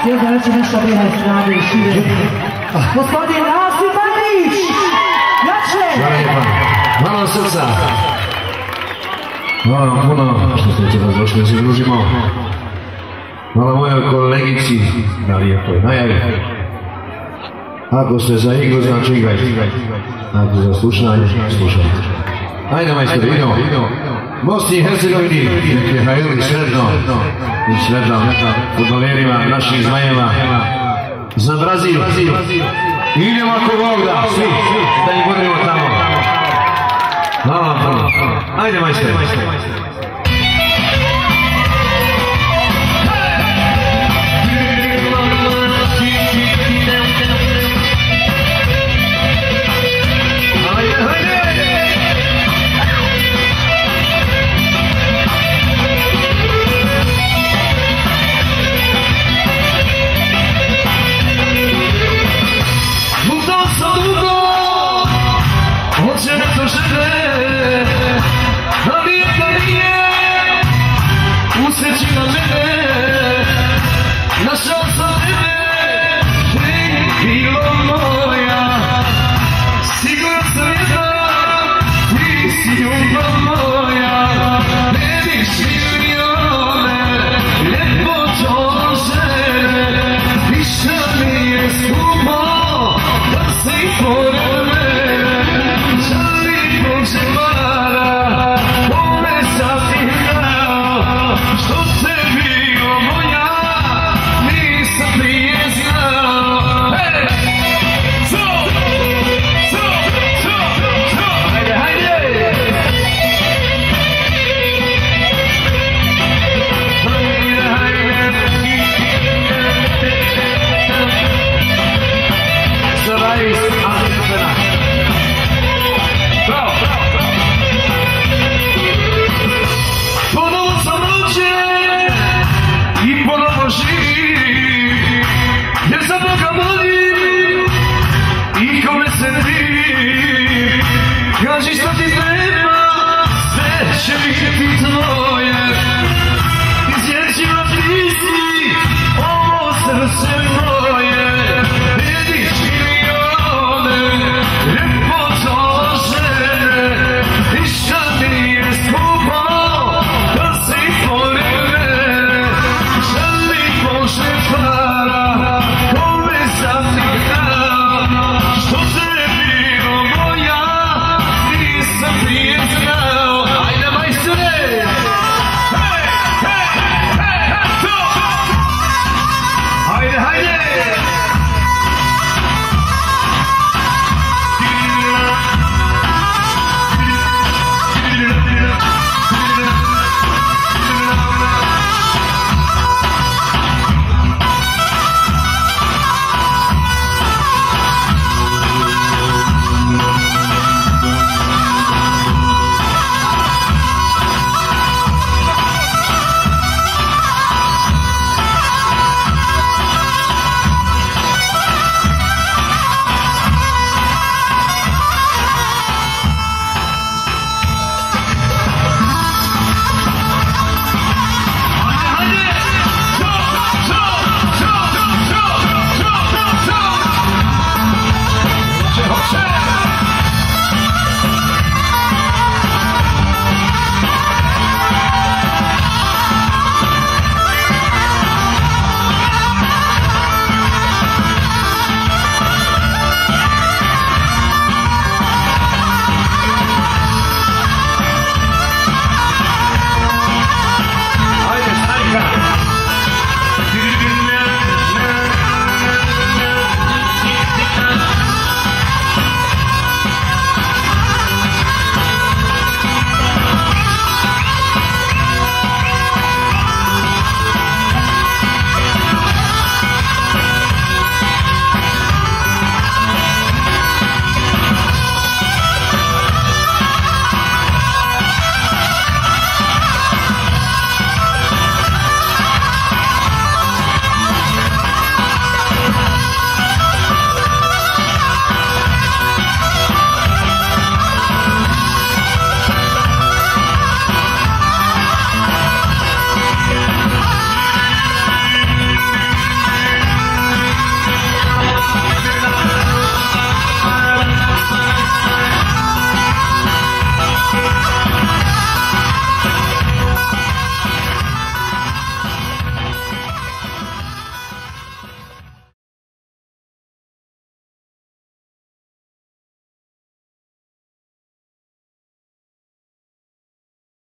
htio da reći nešto prije strane i šire. Gospodin Asim Marić! Jače! Hvala lijepa. Hvala srca. Hvala vam puno što ste nas došli da se družimo. Hvala mojoj kolegici na lijepoj najavi. Ako ste za igru, znači igrajte. Ako za slušanje, slušajte. Ajde majstori, idemo. Bosni i Hercegovini, nek je Hajli sretno i sretno futbolerima, naših zmajeva. Za Brazil. Idemo ako Bog da, svi, da ih budemo tamo. Hvala vam puno. Ajde majstori.